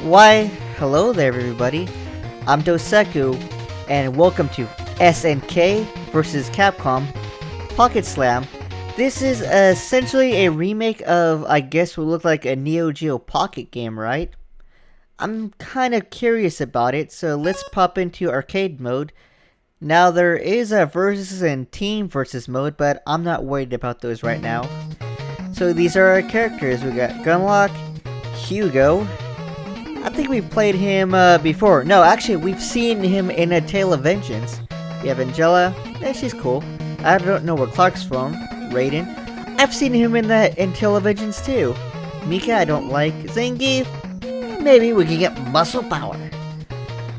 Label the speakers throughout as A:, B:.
A: Why, hello there everybody, I'm Doseku, and welcome to SNK vs Capcom Pocket Slam. This is essentially a remake of, I guess, what looked like a Neo Geo Pocket game, right? I'm kind of curious about it, so let's pop into arcade mode. Now there is a versus and team versus mode, but I'm not worried about those right now. So these are our characters. We got Gunlock, Hugo. I think we've played him before. No, actually, we've seen him in A Tale of Vengeance. We have Angela. Yeah, she's cool. I don't know where Clark's from. Raiden. I've seen him in that in Tale of Vengeance too. Mika, I don't like. ZANGIEF. Maybe we can get muscle power.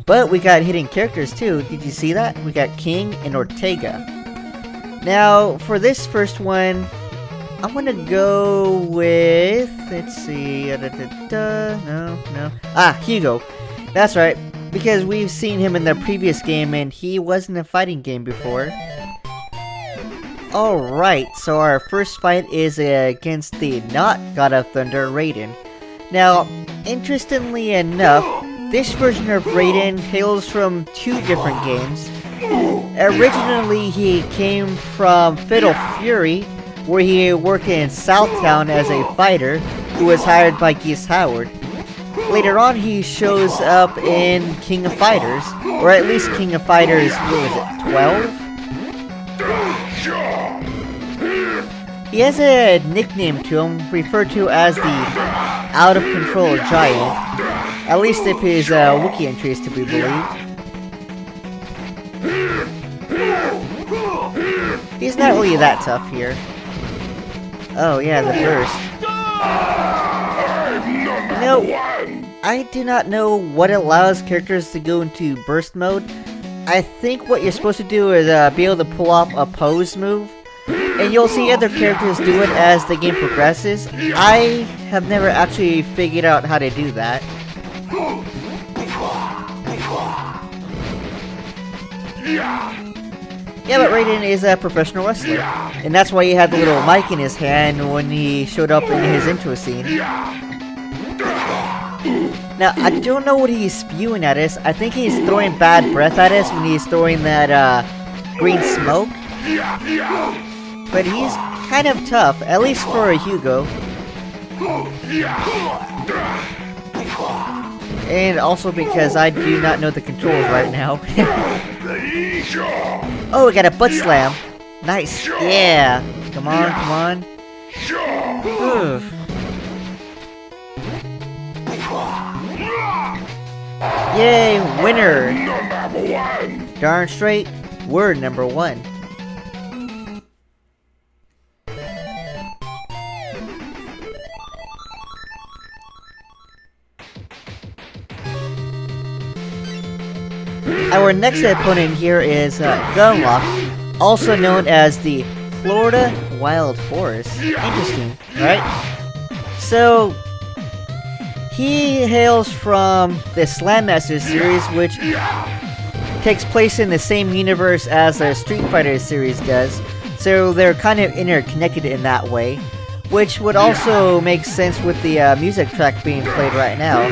A: But we got hidden characters too. Did you see that? We got King and Ortega. Now, for this first one, I'm gonna go with, let's see, Hugo. That's right, because we've seen him in the previous game and he was in a fighting game before. Alright, so our first fight is against the not God of Thunder, Raiden. Now, interestingly enough, this version of Raiden hails from two different games. Originally, he came from Fatal Fury, where he worked in Southtown as a fighter who was hired by Geese Howard. Later on, he shows up in King of Fighters, or at least King of Fighters, what was it, 12? He has a nickname to him, referred to as the out-of-control giant, at least if his wiki entry is to be believed. He's not really that tough here. Oh yeah, the burst. I do not know what allows characters to go into burst mode. I think what you're supposed to do is be able to pull off a pose move. And you'll see other characters do it as the game progresses. I have never actually figured out how to do that. Yeah, but Raiden is a professional wrestler, and that's why he had the little mic in his hand when he showed up in his intro scene. Now, I don't know what he's spewing at us. I think he's throwing bad breath at us when he's throwing that green smoke. But he's kind of tough, at least for a Hugo. And also because I do not know the controls right now. Oh, we got a butt slam. Nice. Yeah. Come on, come on. Oof. Yay, winner. Darn straight, we're number one. Our next opponent here is Gunlock, also known as the Florida Wild Horse. Interesting, right? So, he hails from the Slam Master series, which takes place in the same universe as the Street Fighter series does. So they're kind of interconnected in that way, which would also make sense with the music track being played right now.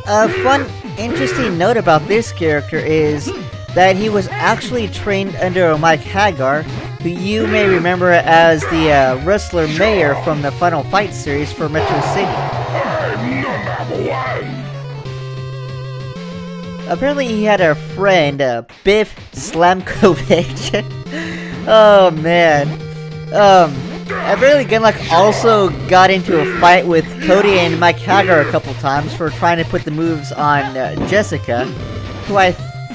A: A fun, interesting note about this character is that he was actually trained under Mike Hagar, who you may remember as the wrestler Mayor from the Final Fight series for Metro City. Apparently he had a friend, Biff Slamkovich. Oh man. Apparently Gunlock also got into a fight with Cody and Mike Hagar a couple times for trying to put the moves on Jessica, who I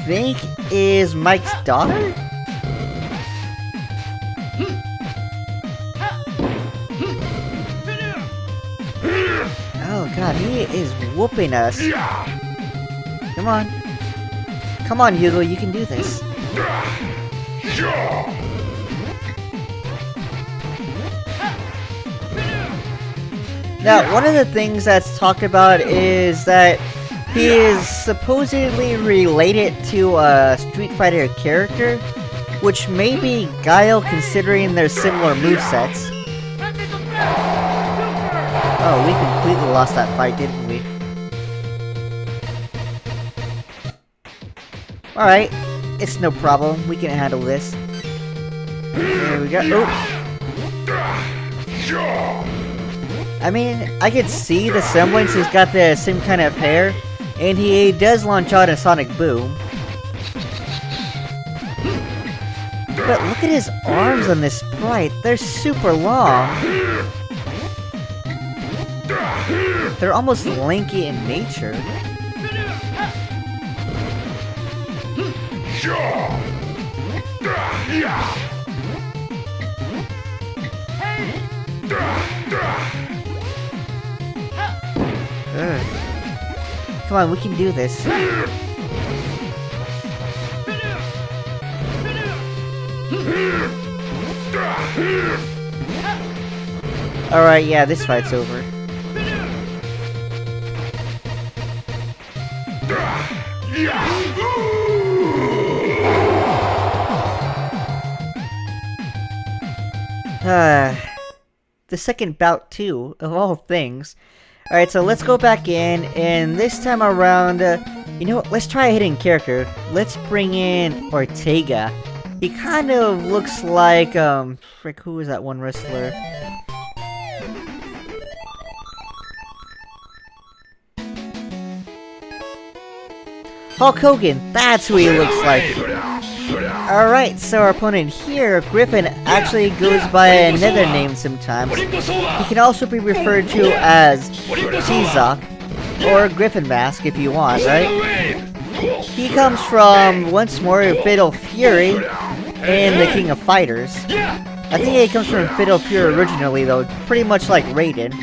A: think is Mike's daughter? Oh god, he is whooping us. Come on. Come on, Hugo, you can do this. Now, one of the things that's talked about is that he is supposedly related to a Street Fighter character, which may be Guile considering their similar movesets. Oh, we completely lost that fight, didn't we? Alright, it's no problem. We can handle this. There we go. Oh. I mean, I could see the semblance. He's got the same kind of hair. And he does launch out a sonic boom. But look at his arms on this sprite. They're super long. They're almost lanky in nature. Ugh. Come on, we can do this. Alright, yeah, this fight's over. The second bout too, of all things. Alright, so let's go back in, and this time around, you know what, let's try a hidden character. Let's bring in Ortega. He kind of looks like, frick, who is that one wrestler? Hulk Hogan, that's who he looks like. Alright, so our opponent here, Griffon, actually goes by another name sometimes. He can also be referred to as Chizok, or Griffon Mask if you want, right? He comes from, once more, Fatal Fury and the King of Fighters. I think he comes from Fatal Fury originally though, pretty much like Raiden.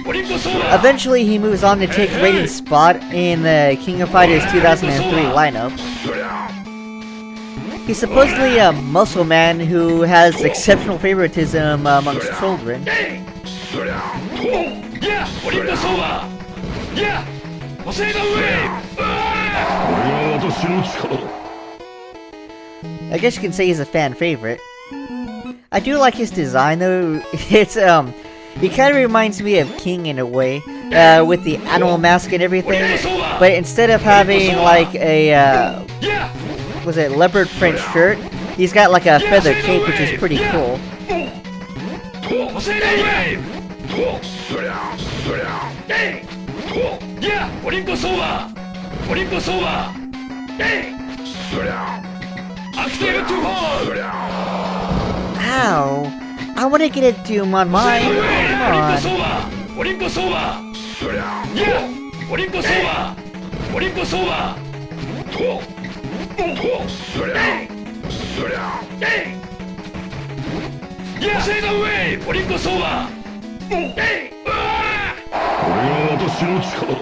A: Eventually he moves on to take Raiden's spot in the King of Fighters 2003 lineup. He's supposedly a muscle man who has exceptional favoritism amongst children. I guess you can say he's a fan favorite. I do like his design though. It's he kind of reminds me of King in a way, with the animal mask and everything. But instead of having like a was it leopard print shirt, he's got like a feather cape, which is pretty cool. Ow! I want to get a Doom on mine. Come on.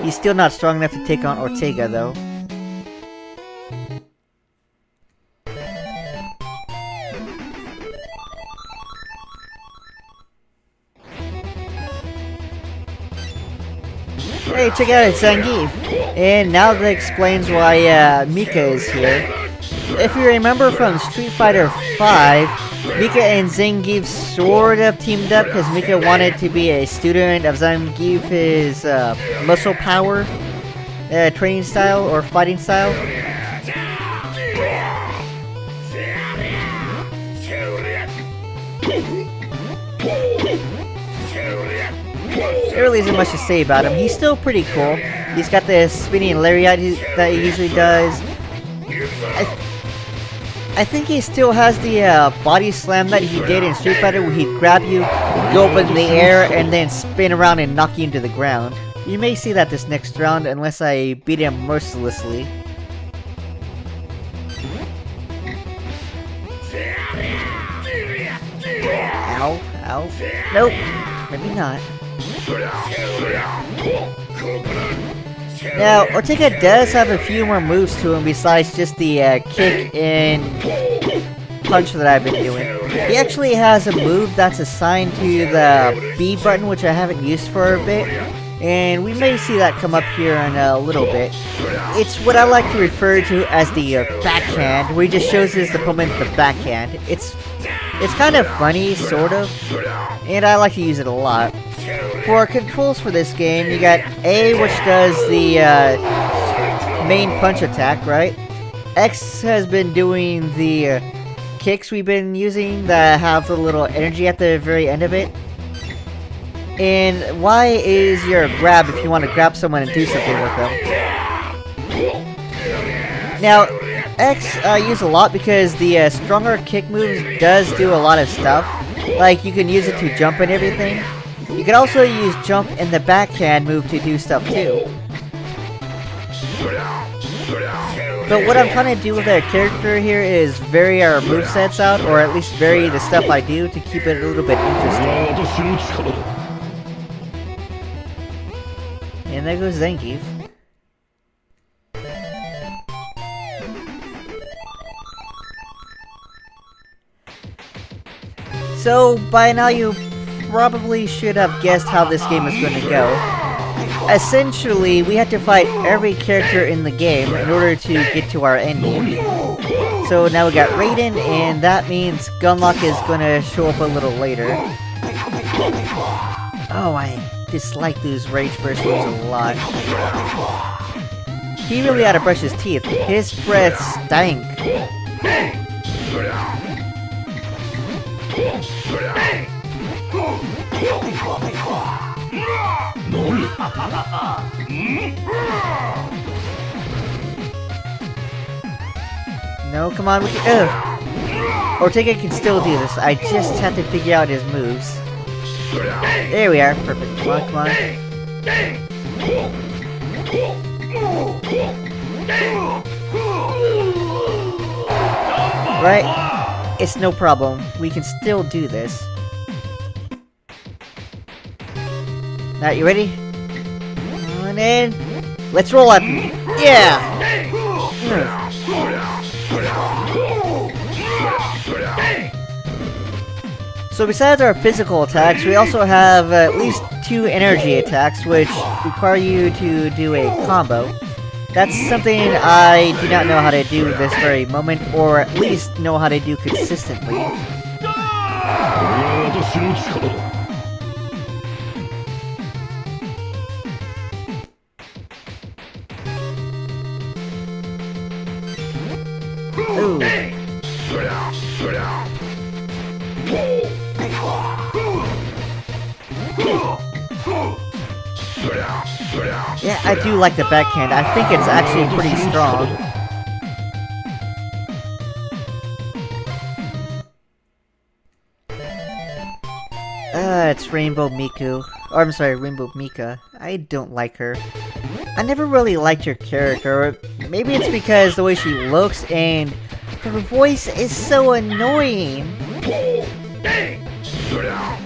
A: He's still not strong enough to take on Ortega, though. Hey, check out ZANGIEF! And now that explains why Mika is here. If you remember from Street Fighter V, Mika and ZANGIEF sort of teamed up because Mika wanted to be a student of ZANGIEF's muscle power training style or fighting style. There really isn't much to say about him. He's still pretty cool. He's got the spinning lariat that he usually does. I think he still has the body slam that he did in Street Fighter, where he'd grab you, go up in the air, and then spin around and knock you into the ground. You may see that this next round, unless I beat him mercilessly. Ow, ow. Nope, maybe not. Now, Ortega does have a few more moves to him besides just the kick and punch that I've been doing. He actually has a move that's assigned to the B button, which I haven't used for a bit, and we may see that come up here in a little bit. It's what I like to refer to as the backhand, where he just shows his opponent the backhand. It's kind of funny, sort of, and I like to use it a lot. for our controls for this game, you got A, which does the main punch attack, right? X has been doing the kicks we've been using that have the little energy at the very end of it. And Y is your grab if you want to grab someone and do something with them. Now, X I use a lot because the stronger kick moves does do a lot of stuff. Like, you can use it to jump and everything. You can also use jump and the backhand move to do stuff too. But what I'm trying to do with our character here is vary our movesets out, or at least vary the stuff I do to keep it a little bit interesting. And there goes ZANGIEF. So, by now you probably should have guessed how this game is going to go. Essentially, we had to fight every character in the game in order to get to our ending. So now we got RAIDEN, and that means Gunlock is going to show up a little later. Oh, I dislike those Rage Burst moves a lot. He really had to brush his teeth. His breath stank. No, come on, we can. Ortega can still do this. I just have to figure out his moves. There we are. Perfect. Come on, come on. Right? It's no problem. We can still do this. Now, you ready? Come on in. Let's roll up. Yeah! So besides our physical attacks, we also have at least 2 energy attacks, which require you to do a combo. That's something I do not know how to do this very moment, or at least know how to do consistently. Ooh. Yeah, I do like the backhand. I think it's actually pretty strong. It's Rainbow Miku. Or, I'm sorry, Rainbow Mika. I don't like her. I never really liked her character. Maybe it's because the way she looks and her voice is so annoying.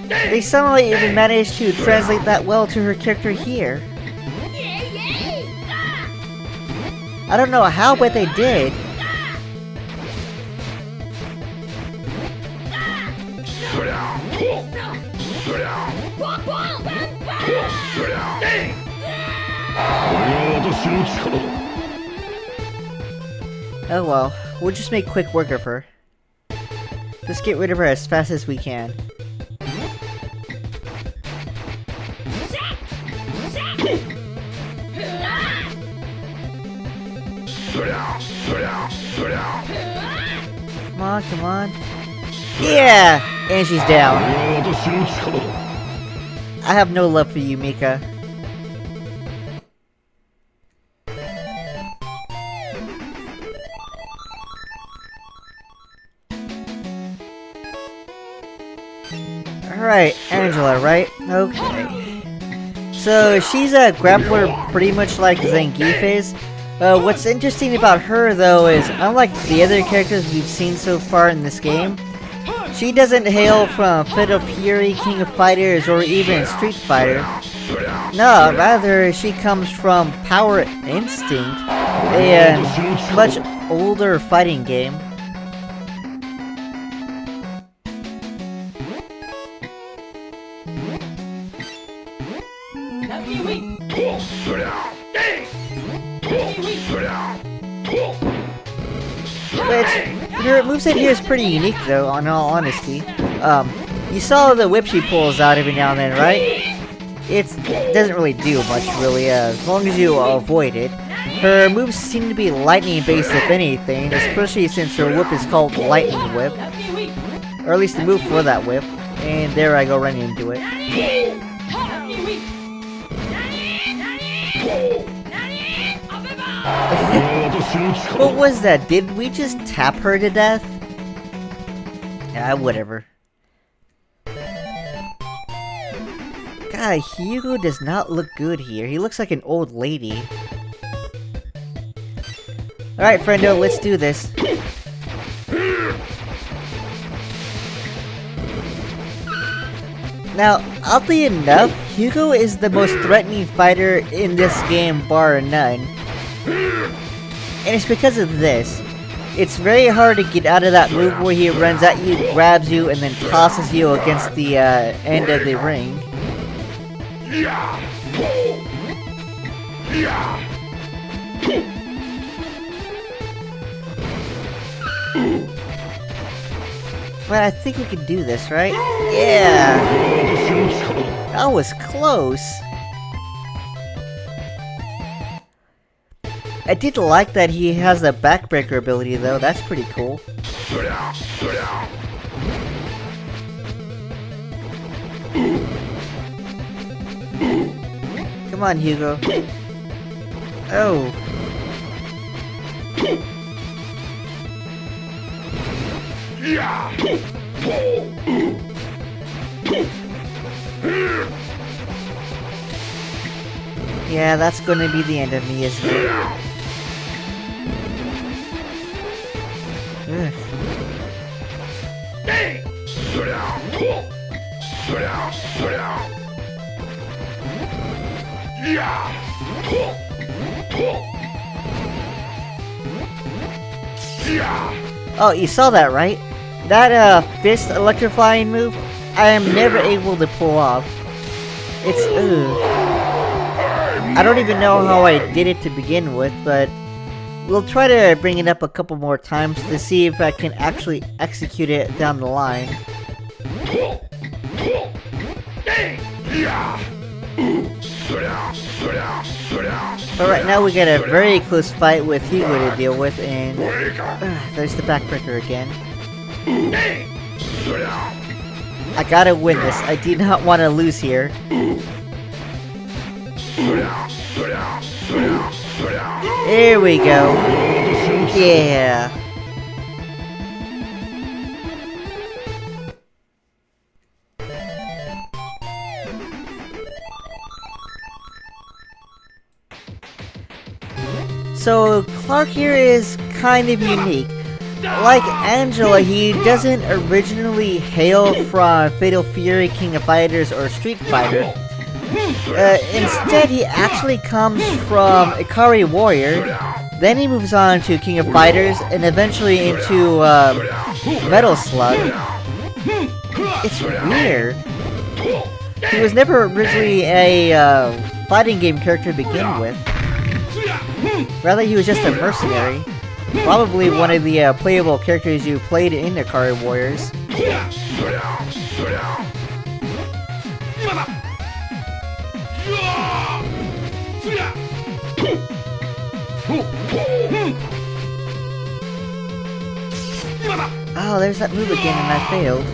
A: They somehow even managed to translate that well to her character here. I don't know how, but they did. Oh well, we'll just make quick work of her. Let's get rid of her as fast as we can. Come on, come on. Yeah! And she's down. I have no love for you, Mika. Alright, Angela, right? Okay. So, she's a grappler pretty much like ZANGIEF is. What's interesting about her, though, is unlike the other characters we've seen so far in this game, she doesn't hail from Fatal Fury, King of Fighters, or even Street Fighter. No, rather, she comes from Power Instinct, a much older fighting game. But her moveset here is pretty unique, though, in all honesty. You saw the whip she pulls out every now and then, right? it doesn't really do much, really, as long as you avoid it. Her moves seem to be lightning-based, if anything, especially since her whip is called Lightning Whip. Or at least the move for that whip. And there I go running into it. What was that? Did we just tap her to death? Whatever. God, Hugo does not look good here. He looks like an old lady. Alright, friendo, let's do this. Now, oddly enough, Hugo is the most threatening fighter in this game, bar none. And it's because of this. It's very hard to get out of that move where he runs at you, grabs you, and then tosses you against the end of the ring. But I think we can do this, right? Yeah! That was close! I did like that he has the backbreaker ability though, that's pretty cool. Come on, Hugo. Oh. Yeah, that's gonna be the end of me, isn't it? Ugh. Oh, you saw that, right? That, fist electrifying move, I am never able to pull off. It's, ugh. I don't even know how I did it to begin with, but we'll try to bring it up a couple more times to see if I can actually execute it down the line. But right now we got a very close fight with Hugo to deal with, and there's the backbreaker again. I gotta win this. I do not want to lose here. Here we go. Yeah. So Clark here is kind of unique. Like Angela, he doesn't originally hail from Fatal Fury, King of Fighters, or Street Fighter. Instead, he actually comes from Ikari Warrior, then he moves on to King of Fighters, and eventually into Metal Slug. It's weird. He was never originally a fighting game character to begin with. Rather, he was just a mercenary. Probably one of the playable characters you played in Ikari Warriors. Oh, there's that move again and I failed.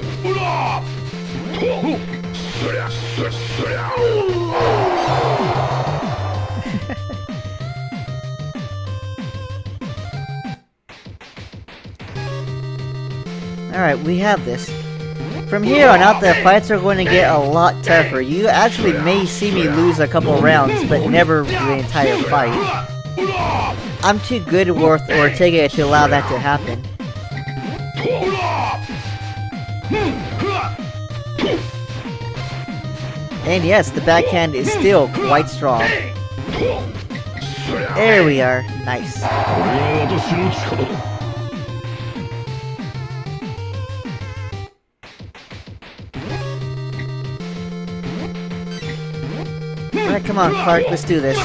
A: Alright, we have this. From here on out, the fights are going to get a lot tougher. You actually may see me lose a couple rounds, but never the entire fight. I'm too good with Ortega to allow that to happen. And yes, the backhand is still quite strong. There we are. Nice. Alright, come on, Clark, let's do this.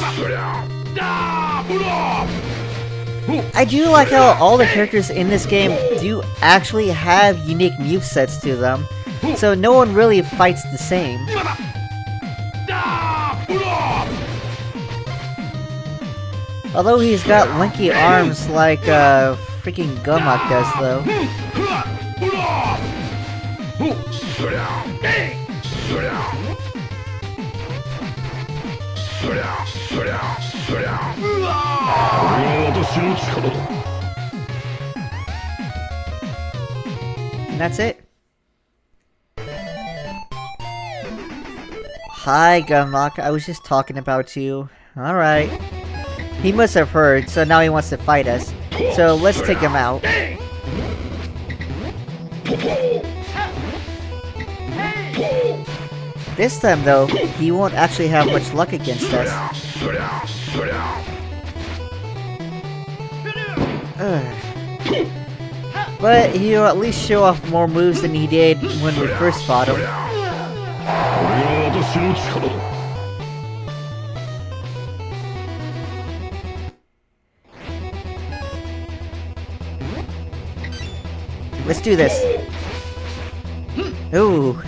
A: I do like how all the characters in this game do actually have unique movesets to them, so no one really fights the same. Although he's got lanky arms like freaking Gumlock does, though. And that's it. Hi, Gumlock. I was just talking about you. Alright. He must have heard, so now he wants to fight us. So let's take him out. This time, though, he won't actually have much luck against us. But he'll at least show off more moves than he did when we first fought him. Let's do this. Ooh.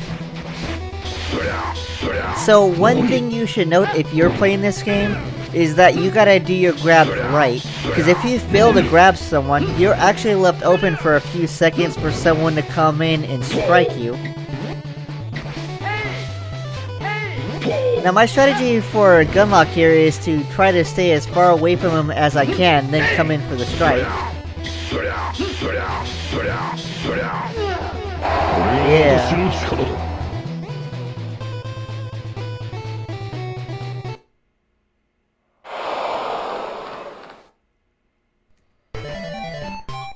A: So one thing you should note if you're playing this game is that you gotta do your grabs right. Because if you fail to grab someone, you're actually left open for a few seconds for someone to come in and strike you. Now my strategy for Gunlock here is to try to stay as far away from him as I can, then come in for the strike. Yeah.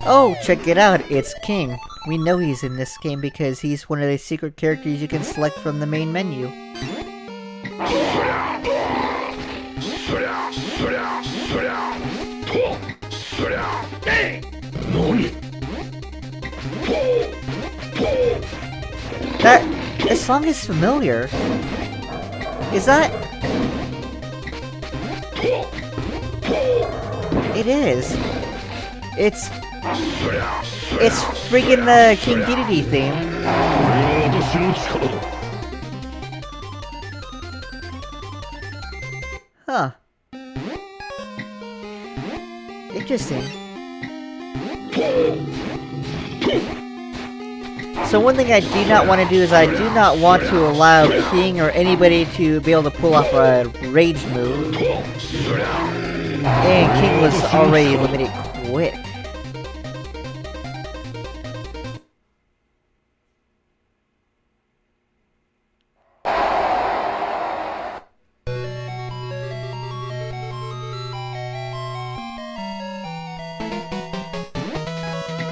A: Oh, check it out, it's King. We know he's in this game because he's one of the secret characters you can select from the main menu. That song is familiar. Is that? It is. It's freaking the King Dedede theme. Huh. Interesting. So one thing I do not want to do is I do not want to allow King or anybody to be able to pull off a rage move. And King was already limited quick.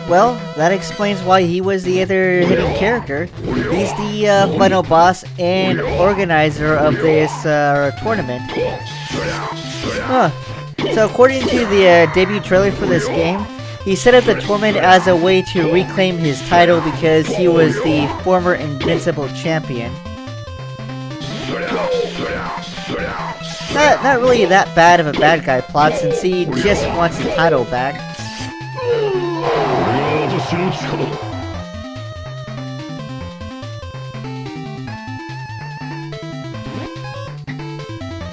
A: Well, that explains why he was the other hidden character. He's the final boss and organizer of this tournament. Huh. So according to the debut trailer for this game, he set up the tournament as a way to reclaim his title because he was the former invincible champion. Not really that bad of a bad guy plot since he just wants his title back.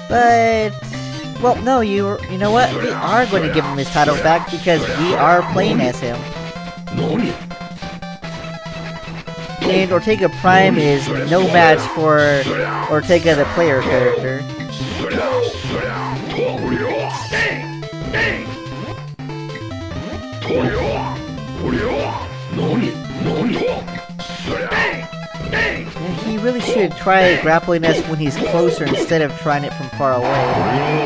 A: But, well, no, you know what? We are going to give him his title back because we are playing as him. And Ortega Prime is no match for Ortega the player character. And he really should try grappling us when he's closer instead of trying it from far away.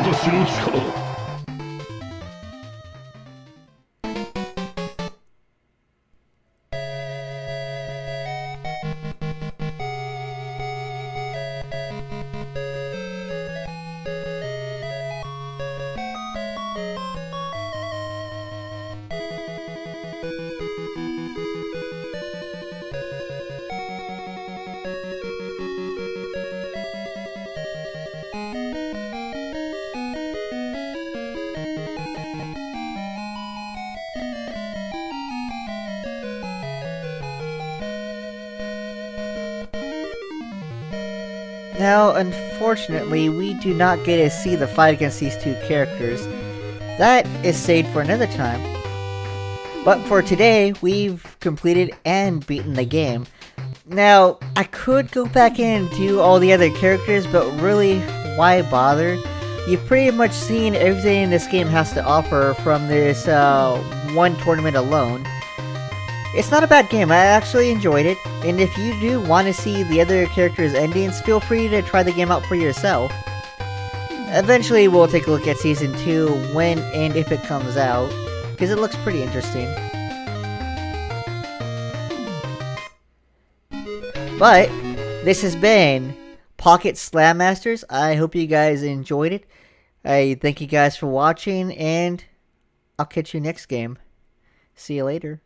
A: Now, unfortunately, we do not get to see the fight against these two characters. that is saved for another time. But for today, we've completed and beaten the game. Now, I could go back in and do all the other characters, but really, why bother? You've pretty much seen everything this game has to offer from this one tournament alone. It's not a bad game, I actually enjoyed it, and if you do want to see the other characters' endings, feel free to try the game out for yourself. Eventually we'll take a look at Season 2 when and if it comes out, because it looks pretty interesting. But, this has been Pocket Slam Masters. I hope you guys enjoyed it. I thank you guys for watching, and I'll catch you next game. See you later.